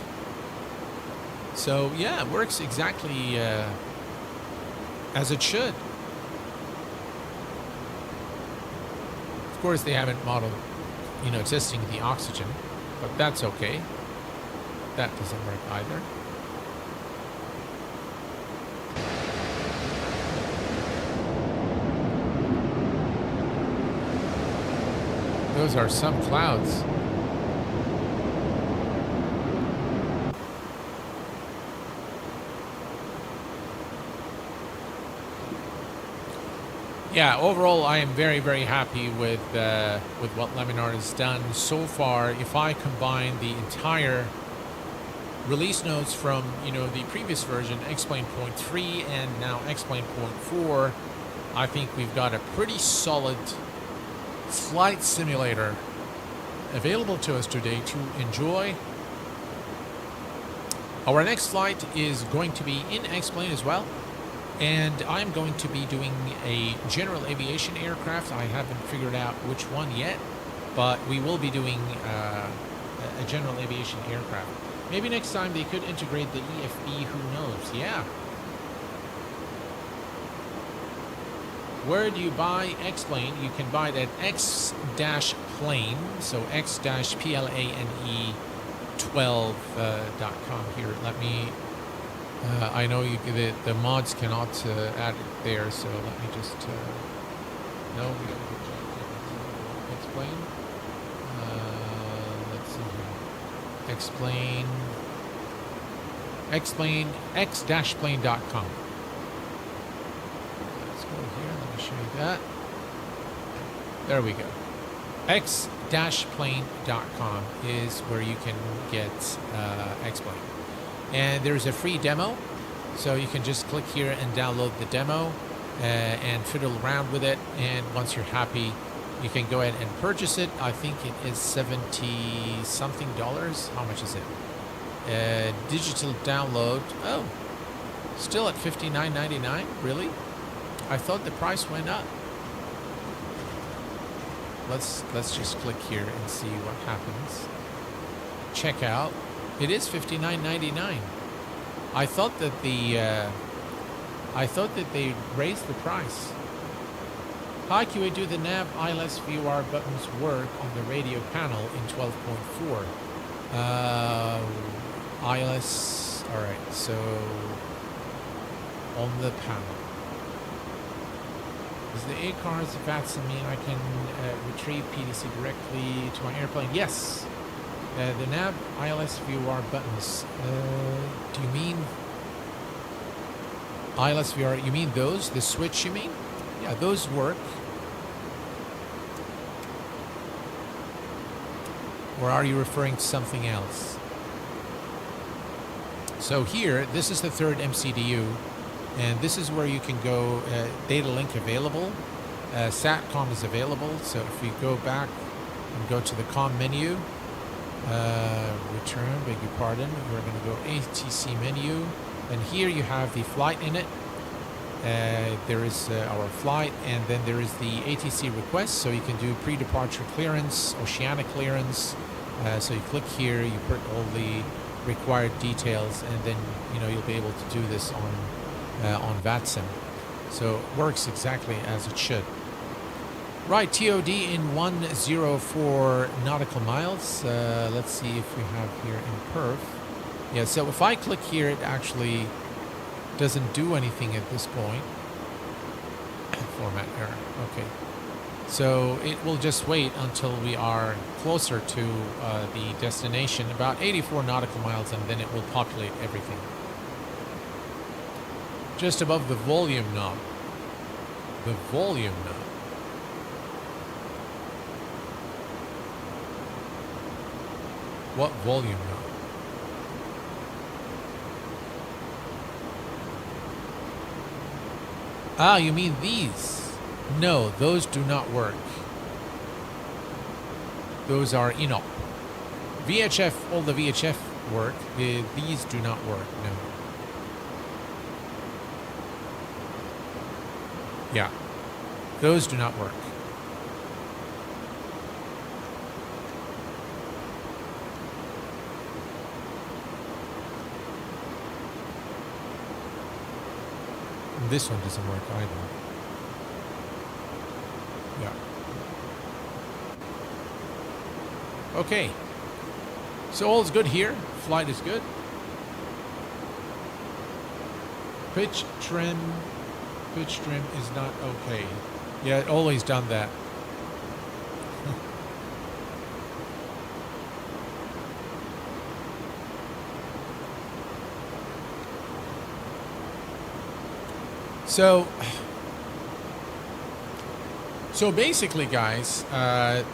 So yeah, it works exactly as it should. Of course they haven't modeled, testing the oxygen, but that's okay. That doesn't work either. Those are some clouds. Yeah, overall, I am very, very happy with what Laminar has done so far. If I combine the entire release notes from the previous version, X-Plane 0.3 and now X-Plane 0.4, I think we've got a pretty solid flight simulator available to us today to enjoy. Our next flight is going to be in X-Plane as well, and I'm going to be doing a general aviation aircraft. I haven't figured out which one yet, but we will be doing a general aviation aircraft. Maybe next time they could integrate the EFB, who knows? Yeah. Where do you buy X-Plane? You can buy it at x-plane, so x-plane12.com here. Let me, I know the mods cannot add it there, so let me just, no, we gotta go X-Plane. Let's see here. X-Plane, x-plane.com. Show you that. There we go. x-plane.com is where you can get X-Plane. And there's a free demo, so you can just click here and download the demo and fiddle around with it. And once you're happy, you can go ahead and purchase it. I think it is $70-something. How much is it? Digital download. Oh, still at $59.99. Really? I thought the price went up. Let's just click here and see what happens. Check out. It is $59.99. I thought that they raised the price. Hi QA, do the nav ILS VOR buttons work on the radio panel in 12.4? ILS, alright, so on the panel. Does the ADIRS VATSIM mean I can retrieve PDC directly to my airplane? Yes. The nav ILS VOR buttons. Do you mean ILS VOR? You mean those? The switch, you mean? Yeah, those work. Or are you referring to something else? So here, this is the third MCDU, and this is where you can go. Data link available. SATCOM is available. So if we go back and go to the COM menu, return, beg your pardon, we're going to go ATC menu, and here you have the flight in it. There is our flight, and then there is the ATC request, so you can do pre-departure clearance, oceanic clearance. So you click here, you put all the required details, and then you'll be able to do this on VATSIM. So it works exactly as it should. Right, TOD in 104 nautical miles. Let's see if we have here in perf. Yeah, so if I click here, it actually doesn't do anything at this point. Format error. Okay. So it will just wait until we are closer to the destination, about 84 nautical miles, and then it will populate everything. Just above the volume knob. The volume knob. What volume knob? Ah, you mean these? No, those do not work. Those are INOP. VHF, all the VHF work. These do not work, no. Yeah, those do not work. This one doesn't work either. Yeah. Okay. So all is good here. Flight is good. Pitch trim is not okay. Yeah, it always done that. So basically, guys,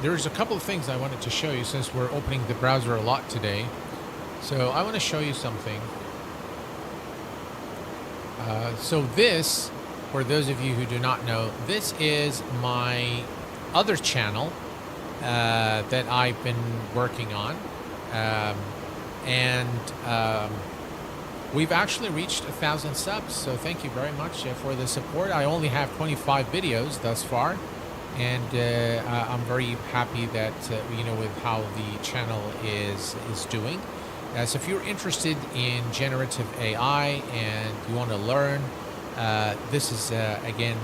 there's a couple of things I wanted to show you since we're opening the browser a lot today. So I want to show you something. So this, for those of you who do not know, this is my other channel that I've been working on. We've actually reached 1,000 subs, so thank you very much for the support. I only have 25 videos thus far, and I'm very happy that with how the channel is doing. So if you're interested in generative AI and you want to learn, this is again